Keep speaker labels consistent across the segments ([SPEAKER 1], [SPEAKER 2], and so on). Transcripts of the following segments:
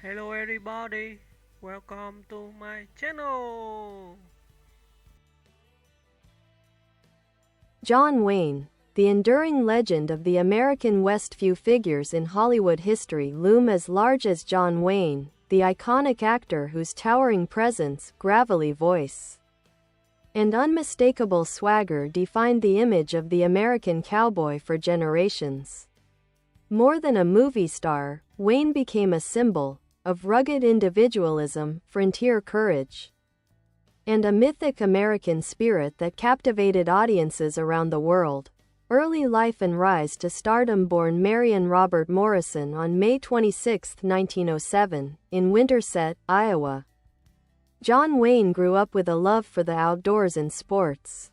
[SPEAKER 1] Hello everybody, welcome to my channel.
[SPEAKER 2] John Wayne, the enduring legend of the American West. Few figures in Hollywood history loom as large as John Wayne, the iconic actor whose towering presence, gravelly voice, and unmistakable swagger defined the image of the American cowboy for generations. More than a movie star, Wayne became a symbol of rugged individualism, frontier courage, and a mythic American spirit that captivated audiences around the world. Early life and rise to stardom. Born Marion Robert Morrison on May 26, 1907, in Winterset, Iowa, John Wayne grew up with a love for the outdoors and sports.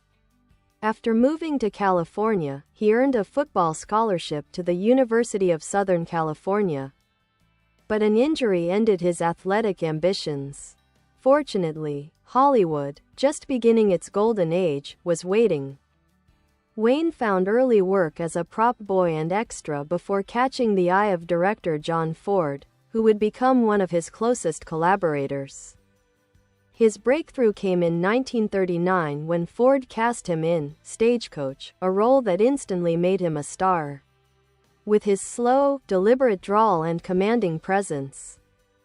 [SPEAKER 2] After moving to California, he earned a football scholarship to the University of Southern California, but an injury ended his athletic ambitions. Fortunately, Hollywood, just beginning its golden age, was waiting. Wayne found early work as a prop boy and extra before catching the eye of director John Ford, who would become one of his closest collaborators. His breakthrough came in 1939 when Ford cast him in Stagecoach, a role that instantly made him a star. With his slow, deliberate drawl and commanding presence,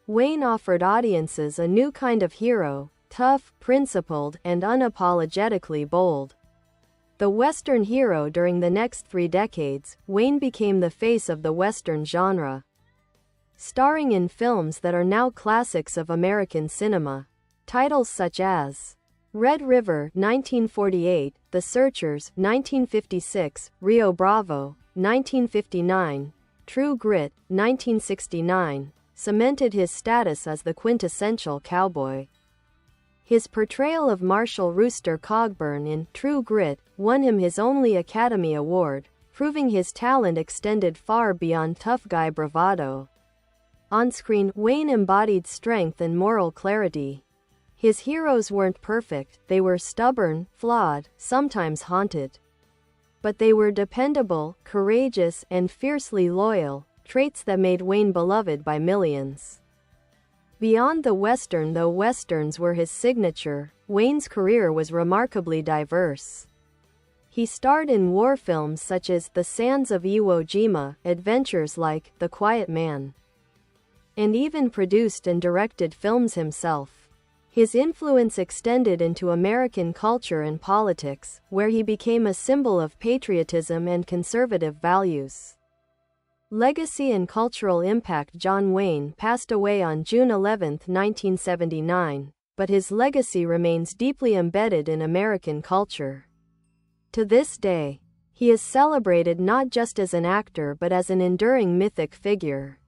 [SPEAKER 2] Wayne offered audiences a new kind of hero, tough, principled, and unapologetically bold. The Western hero. During the next 3 decades, Wayne became the face of the Western genre, starring in films that are now classics of American cinema. Titles such as Red River 1948, The Searchers 1956, Rio Bravo 1959, True Grit 1969, cemented his status as the quintessential cowboy. His portrayal of Marshal Rooster Cogburn in True Grit won him his only Academy Award, proving his talent extended far beyond tough guy bravado. On screen, Wayne embodied strength and moral clarity. His heroes weren't perfect, they were stubborn, flawed, sometimes haunted. But they were dependable, courageous, and fiercely loyal, traits that made Wayne beloved by millions. Beyond the Western. Though Westerns were his signature, Wayne's career was remarkably diverse. He starred in war films such as The Sands of Iwo Jima, adventures like The Quiet Man, and even produced and directed films himself. His influence extended into American culture and politics, where he became a symbol of patriotism and conservative values. Legacy and cultural impact. John Wayne passed away on June 11, 1979, but his legacy remains deeply embedded in American culture. To this day, he is celebrated not just as an actor but as an enduring mythic figure.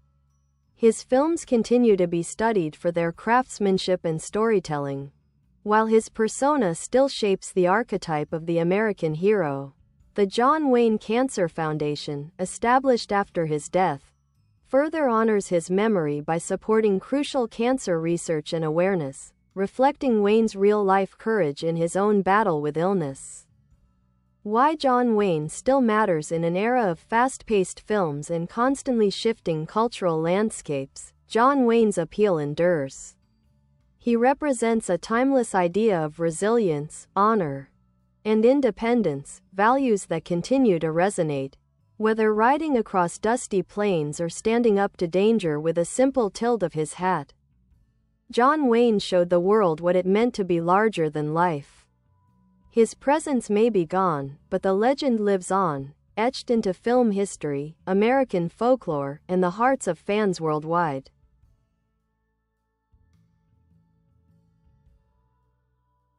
[SPEAKER 2] His films continue to be studied for their craftsmanship and storytelling, while his persona still shapes the archetype of the American hero. The John Wayne Cancer Foundation, established after his death, further honors his memory by supporting crucial cancer research and awareness, reflecting Wayne's real-life courage in his own battle with illness. Why John Wayne still matters in an era of fast-paced films and constantly shifting cultural landscapes. John Wayne's appeal endures. He represents a timeless idea of resilience, honor, and independence, values that continue to resonate. Whether riding across dusty plains or standing up to danger with a simple tilt of his hat, John Wayne showed the world what it meant to be larger than life. His presence may be gone, but the legend lives on, etched into film history, American folklore, and the hearts of fans worldwide.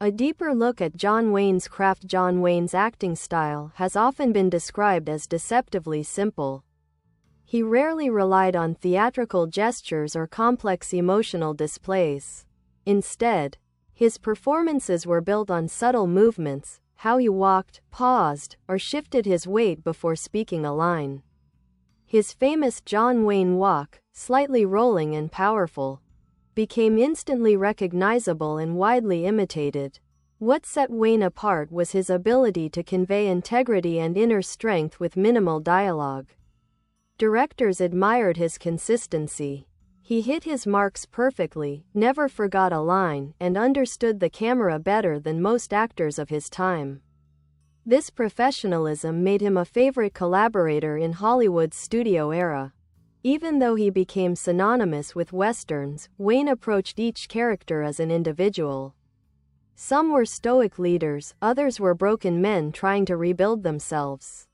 [SPEAKER 2] A deeper look at John Wayne's craft. John Wayne's acting style has often been described as deceptively simple. He rarely relied on theatrical gestures or complex emotional displays. Instead, his performances were built on subtle movements, how he walked, paused, or shifted his weight before speaking a line. His famous John Wayne walk, slightly rolling and powerful, became instantly recognizable and widely imitated. What set Wayne apart was his ability to convey integrity and inner strength with minimal dialogue. Directors admired his consistency. He hit his marks perfectly, never forgot a line, and understood the camera better than most actors of his time. This professionalism made him a favorite collaborator in Hollywood's studio era. Even though he became synonymous with westerns, Wayne approached each character as an individual. Some were stoic leaders, others were broken men trying to rebuild themselves.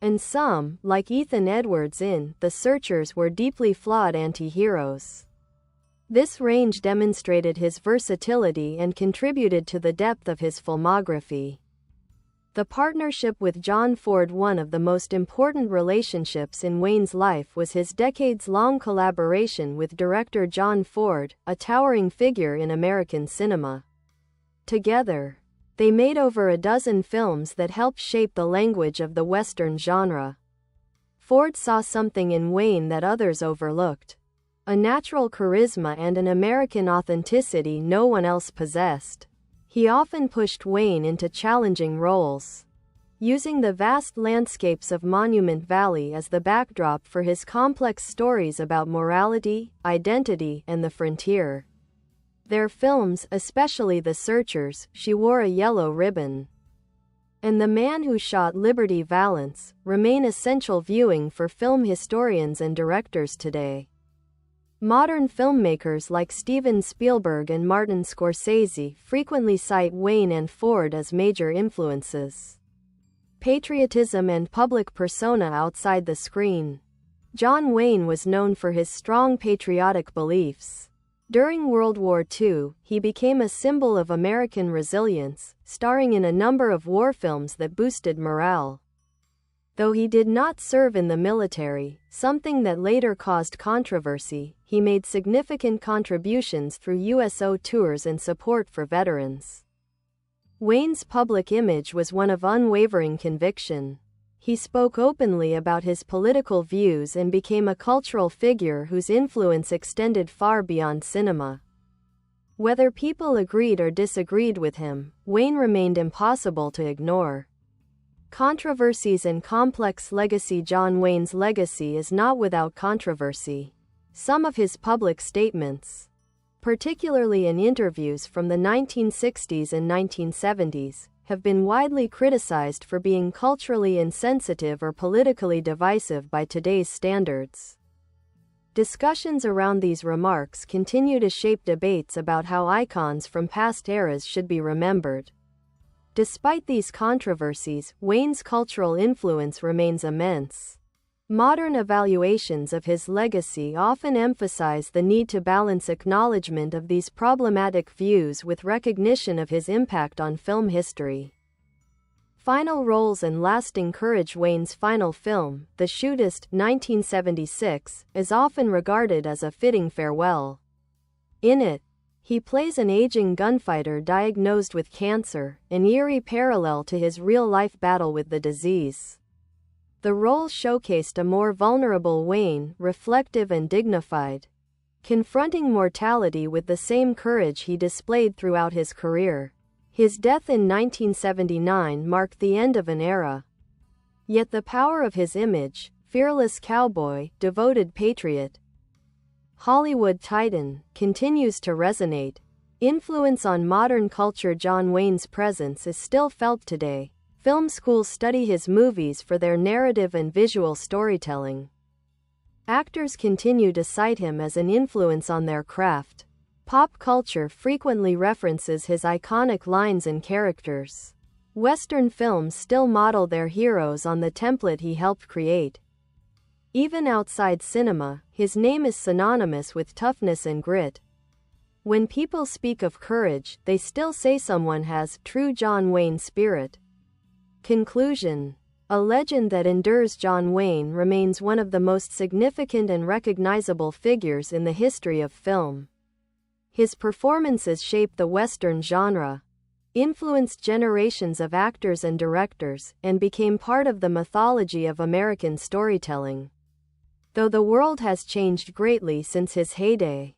[SPEAKER 2] And some, like Ethan Edwards in The Searchers, were deeply flawed anti-heroes. This range demonstrated his versatility and contributed to the depth of his filmography. The partnership with John Ford. One of the most important relationships in Wayne's life was his decades-long collaboration with director John Ford, a towering figure in American cinema. Together, they made over a dozen films that helped shape the language of the Western genre. Ford saw something in Wayne that others overlooked: a natural charisma and an American authenticity no one else possessed. He often pushed Wayne into challenging roles, using the vast landscapes of Monument Valley as the backdrop for his complex stories about morality, identity, and the frontier. Their films, especially The Searchers, She Wore a Yellow Ribbon, and The Man Who Shot Liberty Valance, remain essential viewing for film historians and directors today. Modern filmmakers like Steven Spielberg and Martin Scorsese frequently cite Wayne and Ford as major influences. Patriotism and public persona outside the screen. John Wayne was known for his strong patriotic beliefs. During World War II, he became a symbol of American resilience, starring in a number of war films that boosted morale. Though he did not serve in the military, something that later caused controversy, he made significant contributions through USO tours and support for veterans. Wayne's public image was one of unwavering conviction. He spoke openly about his political views and became a cultural figure whose influence extended far beyond cinema. Whether people agreed or disagreed with him, Wayne remained impossible to ignore. Controversies and complex legacy. John Wayne's legacy is not without controversy. Some of his public statements, particularly in interviews from the 1960s and 1970s, have been widely criticized for being culturally insensitive or politically divisive by today's standards. Discussions around these remarks continue to shape debates about how icons from past eras should be remembered. Despite these controversies, Wayne's cultural influence remains immense. Modern evaluations of his legacy often emphasize the need to balance acknowledgement of these problematic views with recognition of his impact on film history. Final roles and lasting courage. Wayne's final film, The Shootist, 1976, is often regarded as a fitting farewell. In it, he plays an aging gunfighter diagnosed with cancer, an eerie parallel to his real-life battle with the disease. The role showcased a more vulnerable Wayne, reflective and dignified, confronting mortality with the same courage he displayed throughout his career. His death in 1979 marked the end of an era. Yet the power of his image, fearless cowboy, devoted patriot, Hollywood titan, continues to resonate. Influence on modern culture. John Wayne's presence is still felt today. Film schools study his movies for their narrative and visual storytelling. Actors continue to cite him as an influence on their craft. Pop culture frequently references his iconic lines and characters. Western films still model their heroes on the template he helped create. Even outside cinema, his name is synonymous with toughness and grit. When people speak of courage, they still say someone has true John Wayne spirit. Conclusion. A legend that endures. John Wayne remains one of the most significant and recognizable figures in the history of film. His performances shaped the Western genre, influenced generations of actors and directors, and became part of the mythology of American storytelling. Though the world has changed greatly since his heyday,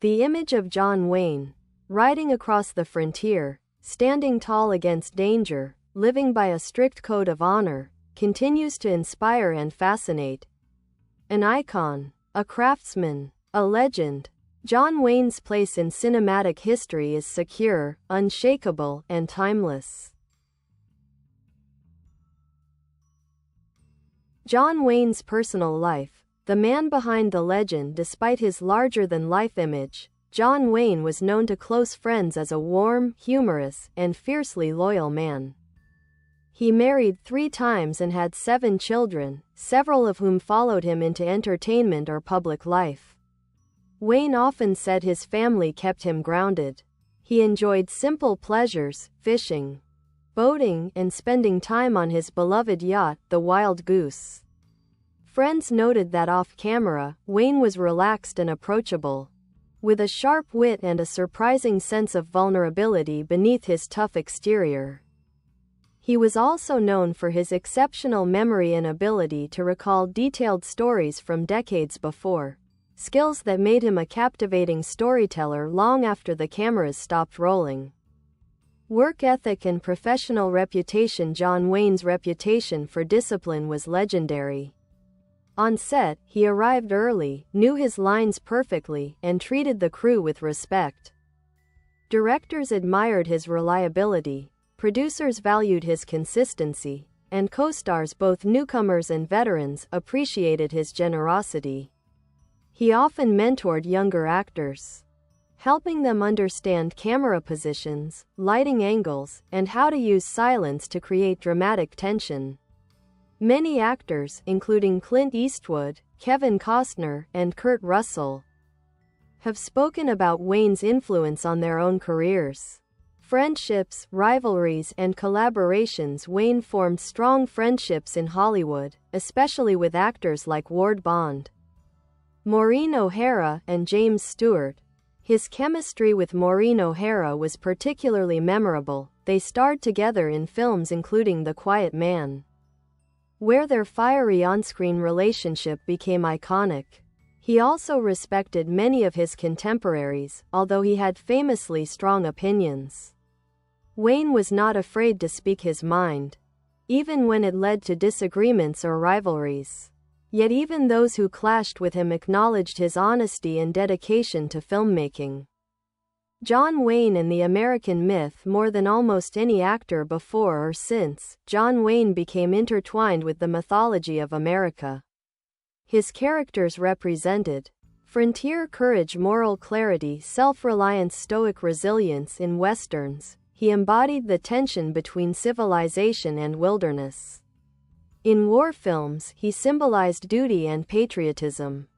[SPEAKER 2] the image of John Wayne, riding across the frontier, standing tall against danger, living by a strict code of honor, continues to inspire and fascinate. An icon, a craftsman, A legend. John Wayne's place in cinematic history is secure, unshakable, and timeless. John Wayne's personal life. The man behind the legend. Despite his larger-than-life image, John Wayne was known to close friends as a warm, humorous, and fiercely loyal man. He married 3 times and had 7 children, several of whom followed him into entertainment or public life. Wayne often said his family kept him grounded. He enjoyed simple pleasures, fishing, boating, and spending time on his beloved yacht, the Wild Goose. Friends noted that off-camera, Wayne was relaxed and approachable, with a sharp wit and a surprising sense of vulnerability beneath his tough exterior. He was also known for his exceptional memory and ability to recall detailed stories from decades before, skills that made him a captivating storyteller long after the cameras stopped rolling. Work ethic and professional reputation. John Wayne's reputation for discipline was legendary. On set, he arrived early, knew his lines perfectly, and treated the crew with respect. Directors admired his reliability, producers valued his consistency, and co-stars, both newcomers and veterans, appreciated his generosity. He often mentored younger actors, helping them understand camera positions, lighting angles, and how to use silence to create dramatic tension. Many actors, including Clint Eastwood, Kevin Costner, and Kurt Russell, have spoken about Wayne's influence on their own careers. Friendships, rivalries, and collaborations. Wayne formed strong friendships in Hollywood, especially with actors like Ward Bond, Maureen O'Hara, and James Stewart. His chemistry with Maureen O'Hara was particularly memorable. They starred together in films including The Quiet Man, where their fiery on-screen relationship became iconic. He also respected many of his contemporaries, although he had famously strong opinions. Wayne was not afraid to speak his mind, even when it led to disagreements or rivalries. Yet even those who clashed with him acknowledged his honesty and dedication to filmmaking. John Wayne and the American myth. More than almost any actor before or since, John Wayne became intertwined with the mythology of America. His characters represented frontier courage, moral clarity, self-reliance, stoic resilience. In westerns, he embodied the tension between civilization and wilderness. In war films, he symbolized duty and patriotism.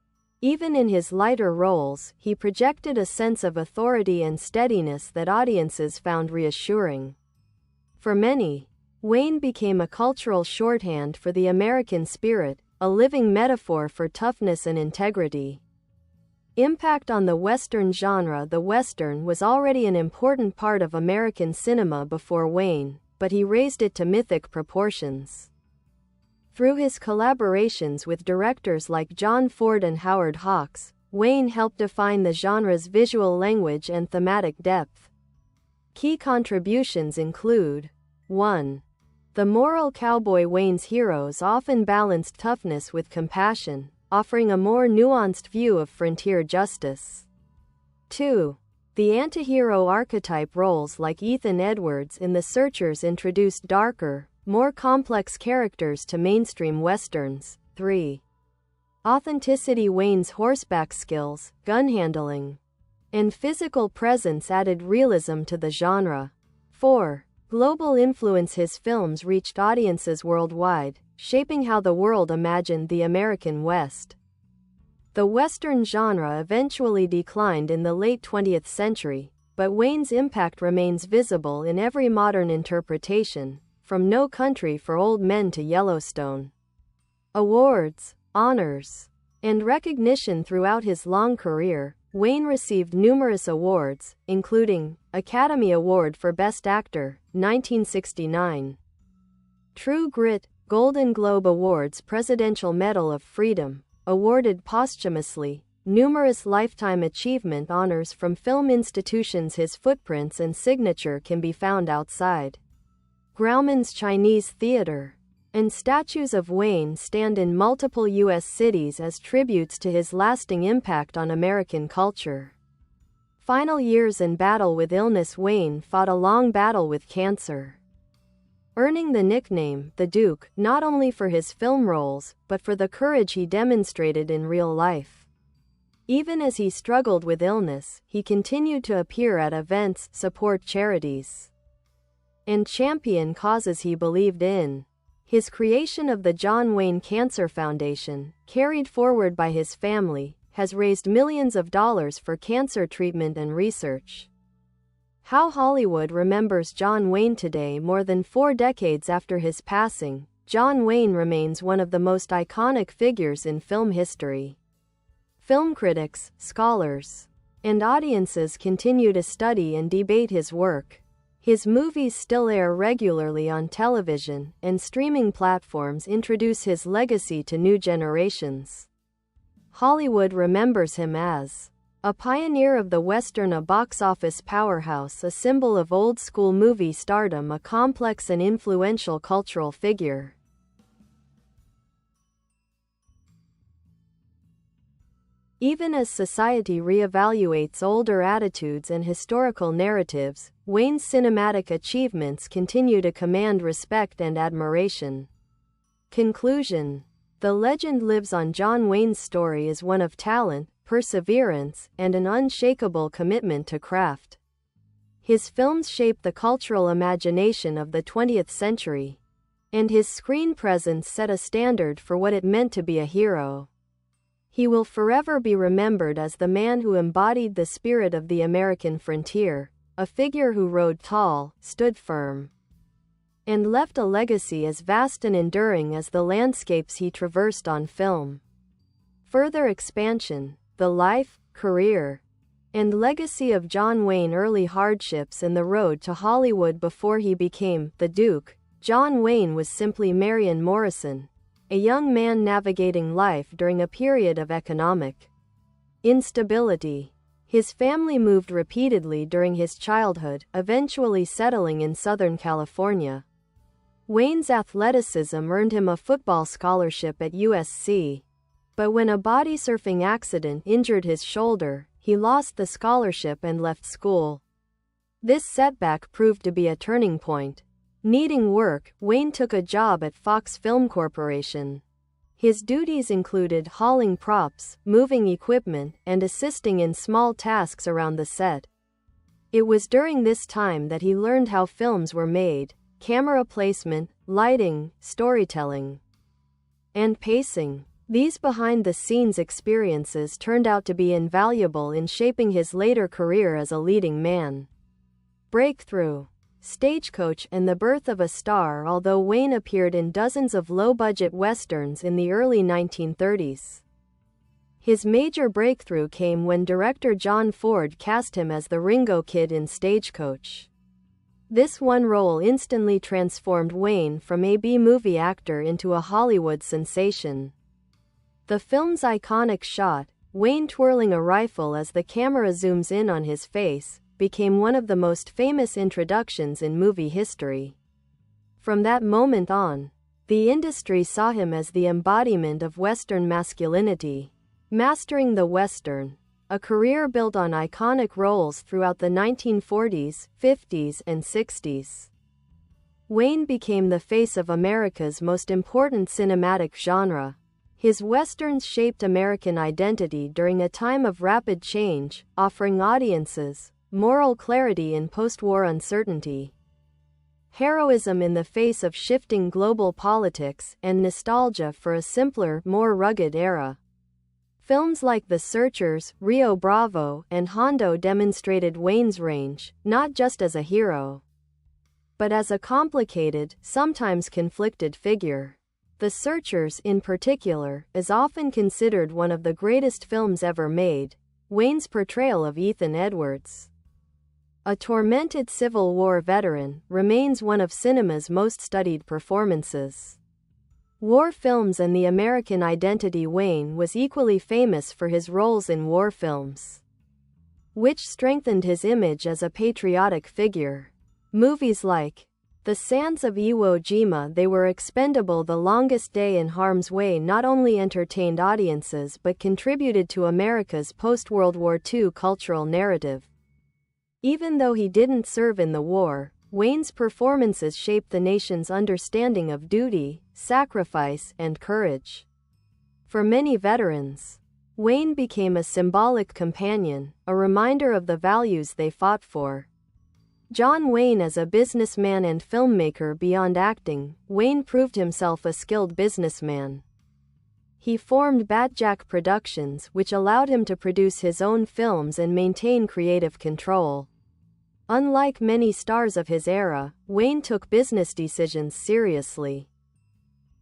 [SPEAKER 2] Even in his lighter roles, he projected a sense of authority and steadiness that audiences found reassuring. For many, Wayne became a cultural shorthand for the American spirit, a living metaphor for toughness and integrity. Impact on the Western genre. The Western was already an important part of American cinema before Wayne, but he raised it to mythic proportions. Through his collaborations with directors like John Ford and Howard Hawks, Wayne helped define the genre's visual language and thematic depth. Key contributions include 1. The moral cowboy. Wayne's heroes often balanced toughness with compassion, offering a more nuanced view of frontier justice. 2. The antihero archetype. Roles like Ethan Edwards in The Searchers introduced darker, more complex characters to mainstream westerns. 3. Authenticity. Wayne's horseback skills, gun handling, and physical presence added realism to the genre. 4. Global influence. His films reached audiences worldwide, shaping how the world imagined the American West. The Western genre eventually declined in the late 20th century, but Wayne's impact remains visible in every modern interpretation, from No Country for Old Men to Yellowstone. Awards, honors, and recognition. Throughout his long career, Wayne received numerous awards, including Academy Award for Best Actor, 1969, True Grit, Golden Globe Awards, Presidential Medal of Freedom, awarded posthumously, numerous lifetime achievement honors from film institutions. His footprints and signature can be found outside Grauman's Chinese Theater, and statues of Wayne stand in multiple U.S. cities as tributes to his lasting impact on American culture. Final years in battle with illness, Wayne fought a long battle with cancer, earning the nickname the Duke not only for his film roles but for the courage he demonstrated in real life. Even as he struggled with illness, he continued to appear at events, support charities, and champion causes he believed in. His creation of the John Wayne Cancer Foundation, carried forward by his family, has raised millions of dollars for cancer treatment and research. How Hollywood remembers John Wayne today. More than 4 decades after his passing, John Wayne remains one of the most iconic figures in film history. Film critics, scholars, and audiences continue to study and debate his work. His movies still air regularly on television, and streaming platforms introduce his legacy to new generations. Hollywood remembers him as a pioneer of the Western, a box office powerhouse, a symbol of old-school movie stardom, a complex and influential cultural figure. Even as society reevaluates older attitudes and historical narratives, Wayne's cinematic achievements continue to command respect and admiration. Conclusion: the legend lives on. John Wayne's story is one of talent, perseverance, and an unshakable commitment to craft. His films shaped the cultural imagination of the 20th century, and his screen presence set a standard for what it meant to be a hero. He will forever be remembered as the man who embodied the spirit of the American frontier, a figure who rode tall, stood firm, and left a legacy as vast and enduring as the landscapes he traversed on film. Further expansion: the life, career, and legacy of John Wayne. Early hardships and the road to Hollywood. Before he became the Duke, John Wayne was simply Marion Morrison, a young man navigating life during a period of economic instability. His family moved repeatedly during his childhood, eventually settling in Southern California. Wayne's athleticism earned him a football scholarship at USC, but when a body surfing accident injured his shoulder, he lost the scholarship and left school. This setback proved to be a turning point. Needing work, Wayne took a job at Fox Film Corporation. His duties included hauling props, moving equipment, and assisting in small tasks around the set. It was during this time that he learned how films were made: camera placement, lighting, storytelling, and pacing. These behind-the-scenes experiences turned out to be invaluable in shaping his later career as a leading man. Breakthrough: Stagecoach and the birth of a star. Although Wayne appeared in dozens of low-budget westerns in the early 1930s, his major breakthrough came when director John Ford cast him as the Ringo Kid in Stagecoach. This one role instantly transformed Wayne from a B-movie actor into a Hollywood sensation. The film's iconic shot, Wayne twirling a rifle as the camera zooms in on his face, became one of the most famous introductions in movie history. From that moment on, the industry saw him as the embodiment of Western masculinity. Mastering the Western, a career built on iconic roles throughout the 1940s, 50s, and 60s. Wayne became the face of America's most important cinematic genre. His westerns shaped American identity during a time of rapid change, offering audiences moral clarity in post-war uncertainty, heroism in the face of shifting global politics, and nostalgia for a simpler, more rugged era. Films like The Searchers, Rio Bravo, and Hondo demonstrated Wayne's range, not just as a hero, but as a complicated, sometimes conflicted figure. The Searchers, in particular, is often considered one of the greatest films ever made. Wayne's portrayal of Ethan Edwards, a tormented Civil War veteran, remains one of cinema's most studied performances. War films and the American identity: Wayne was equally famous for his roles in war films, which strengthened his image as a patriotic figure. Movies like The sands of Iwo Jima, they were expendable. The Longest Day in Harm's Way not only entertained audiences but contributed to America's post-World War II cultural narrative. Even though he didn't serve in the war, Wayne's performances shaped the nation's understanding of duty, sacrifice, and courage. For many veterans, Wayne became a symbolic companion, a reminder of the values they fought for. John Wayne as a businessman and filmmaker. Beyond acting, Wayne proved himself a skilled businessman. He formed Batjack Productions, which allowed him to produce his own films and maintain creative control. Unlike many stars of his era, Wayne took business decisions seriously.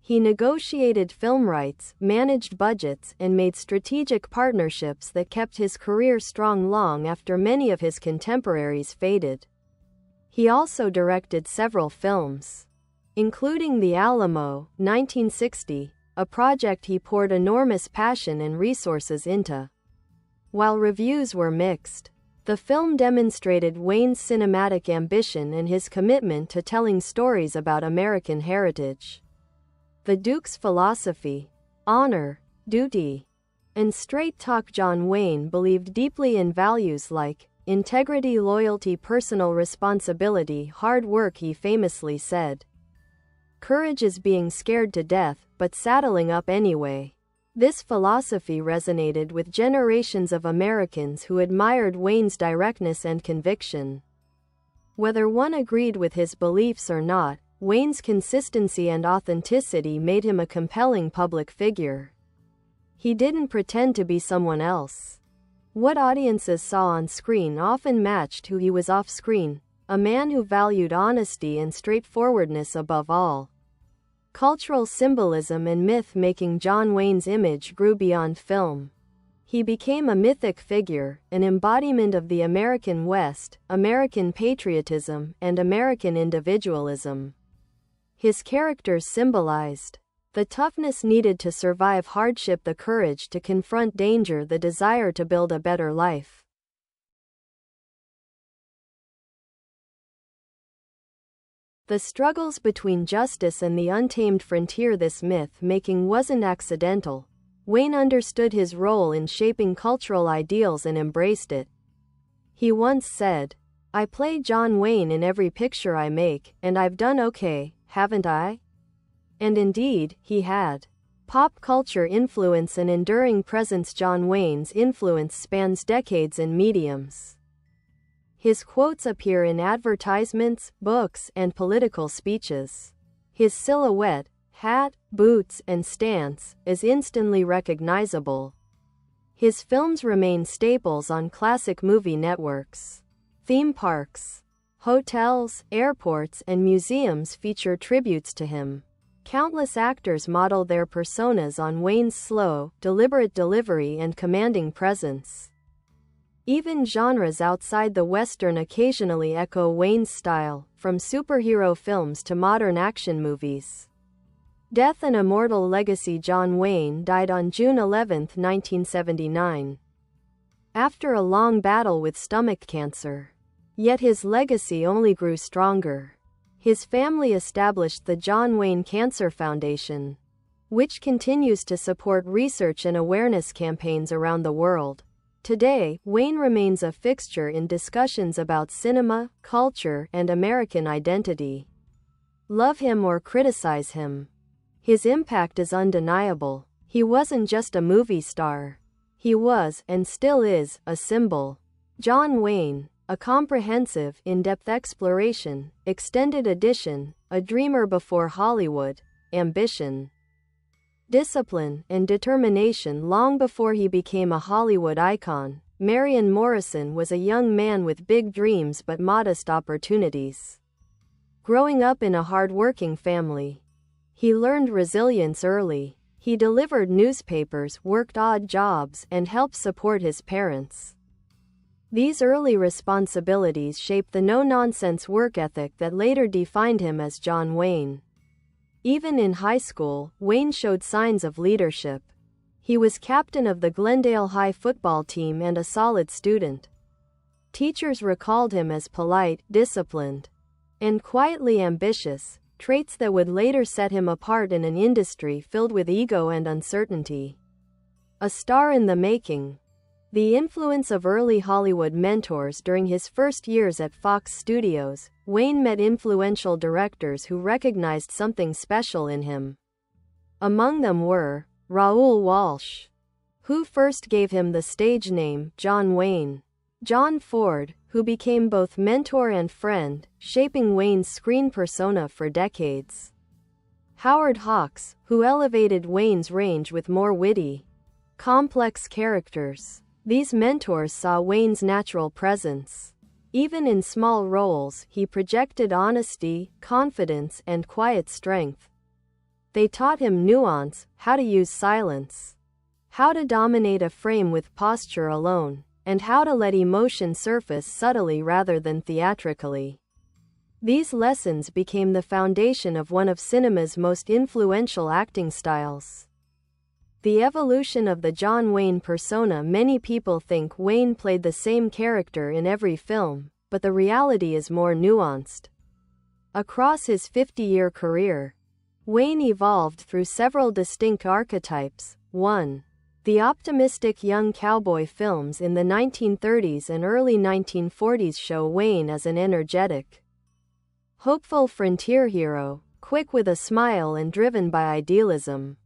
[SPEAKER 2] He negotiated film rights, managed budgets, and made strategic partnerships that kept his career strong long after many of his contemporaries faded. He also directed several films, including The Alamo, 1960, a project he poured enormous passion and resources into. While reviews were mixed, the film demonstrated Wayne's cinematic ambition and his commitment to telling stories about American heritage. The Duke's philosophy, honor, duty, and straight talk. John Wayne believed deeply in values like integrity, loyalty, personal responsibility, hard work. He famously said, "Courage is being scared to death, but saddling up anyway." This philosophy resonated with generations of Americans who admired Wayne's directness and conviction. Whether one agreed with his beliefs or not, Wayne's consistency and authenticity made him a compelling public figure. He didn't pretend to be someone else. What audiences saw on screen often matched who he was off screen, a man who valued honesty and straightforwardness above all. Cultural symbolism and myth-making. John Wayne's image grew beyond film. He became a mythic figure, an embodiment of the American West, American patriotism, and American individualism. His characters symbolized the toughness needed to survive hardship, the courage to confront danger, the desire to build a better life. The struggles between justice and the untamed frontier. This myth-making wasn't accidental. Wayne understood his role in shaping cultural ideals and embraced it. He once said, "I play John Wayne in every picture I make, and I've done okay, haven't I?" And indeed, he had. Pop culture influence and enduring presence. John Wayne's influence spans decades and mediums. His quotes appear in advertisements, books, and political speeches. His silhouette, hat, boots, and stance is instantly recognizable. His films remain staples on classic movie networks. Theme parks, hotels, airports, and museums feature tributes to him. Countless actors model their personas on Wayne's slow, deliberate delivery and commanding presence. Even genres outside the Western occasionally echo Wayne's style, from superhero films to modern action movies. Death and immortal legacy. John Wayne died on June 11, 1979, after a long battle with stomach cancer. Yet his legacy only grew stronger. His family established the John Wayne Cancer Foundation, which continues to support research and awareness campaigns around the world. Today, Wayne remains a fixture in discussions about cinema, culture, and American identity. Love him or criticize him, his impact is undeniable. He wasn't just a movie star. He was, and still is, a symbol. John Wayne, a comprehensive, in-depth exploration, extended edition, a dreamer before Hollywood, ambition, discipline, and determination. Long before he became a Hollywood icon, Marion Morrison was a young man with big dreams but modest opportunities. Growing up in a hard-working family, he learned resilience early. He delivered newspapers, worked odd jobs, and helped support his parents. These early responsibilities shaped the no-nonsense work ethic that later defined him as John Wayne. Even in high school, Wayne showed signs of leadership. He was captain of the Glendale High football team and a solid student. Teachers recalled him as polite, disciplined, and quietly ambitious, traits that would later set him apart in an industry filled with ego and uncertainty. A star in the making. The influence of early Hollywood mentors. During his first years at Fox Studios, Wayne met influential directors who recognized something special in him. Among them were Raoul Walsh, who first gave him the stage name John Wayne; John Ford, who became both mentor and friend, shaping Wayne's screen persona for decades; Howard Hawks, who elevated Wayne's range with more witty, complex characters. These mentors saw Wayne's natural presence. Even in small roles, he projected honesty, confidence, and quiet strength. They taught him nuance, how to use silence, how to dominate a frame with posture alone, and how to let emotion surface subtly rather than theatrically. These lessons became the foundation of one of cinema's most influential acting styles. The evolution of the John Wayne persona. Many people think Wayne played the same character in every film, but the reality is more nuanced. Across his 50-year career, Wayne evolved through several distinct archetypes. 1. The optimistic young cowboy films in the 1930s and early 1940s show Wayne as an energetic, hopeful frontier hero, quick with a smile and driven by idealism.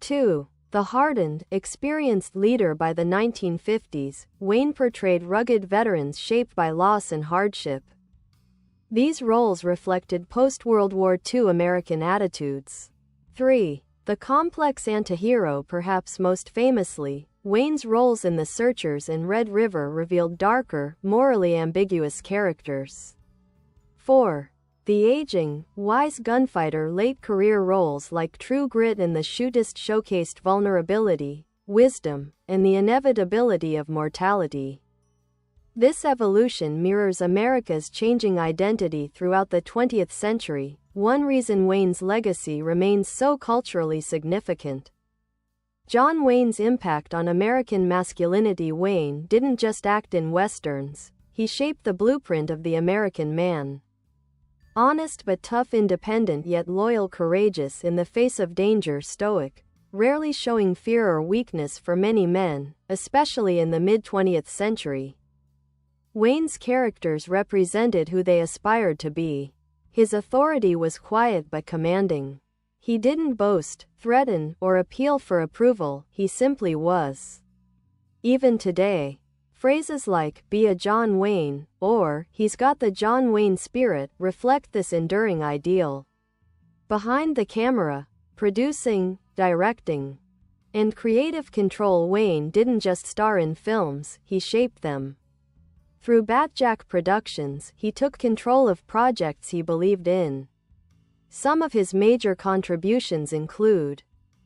[SPEAKER 2] 2. The hardened, experienced leader. By the 1950s, Wayne portrayed rugged veterans shaped by loss and hardship. These roles reflected post-World War II American attitudes. 3. The complex antihero. Perhaps most famously, Wayne's roles in The Searchers and Red River revealed darker, morally ambiguous characters. 4. The aging, wise gunfighter. Late career roles like True Grit and The Shootist showcased vulnerability, wisdom, and the inevitability of mortality. This evolution mirrors America's changing identity throughout the 20th century, one reason Wayne's legacy remains so culturally significant. John Wayne's impact on American masculinity. Wayne didn't just act in westerns, he shaped the blueprint of the American man. Honest but tough, independent yet loyal, courageous in the face of danger, stoic, rarely showing fear or weakness. For many men, especially in the mid-20th century, Wayne's characters represented who they aspired to be. His authority was quiet but commanding. He didn't boast, threaten, or appeal for approval, he simply was. Even today, phrases like, "be a John Wayne," or, "he's got the John Wayne spirit," reflect this enduring ideal. Behind the camera, producing, directing, and creative control, Wayne didn't just star in films, he shaped them. Through Batjack Productions, he took control of projects he believed in. Some of his major contributions include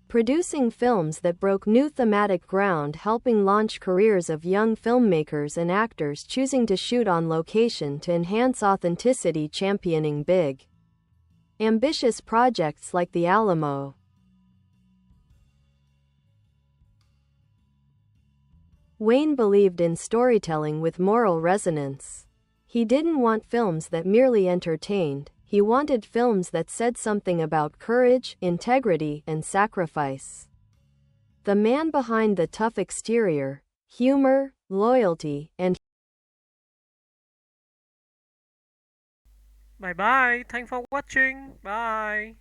[SPEAKER 2] producing films that broke new thematic ground, helping launch careers of young filmmakers and actors choosing to shoot on location to enhance authenticity, championing big, ambitious projects like The Alamo. Wayne believed in storytelling with moral resonance. He didn't want films that merely entertained, he wanted films that said something about courage, integrity, and sacrifice. The man behind the tough exterior, humor, loyalty, and
[SPEAKER 1] Bye bye. Thanks for watching. Bye.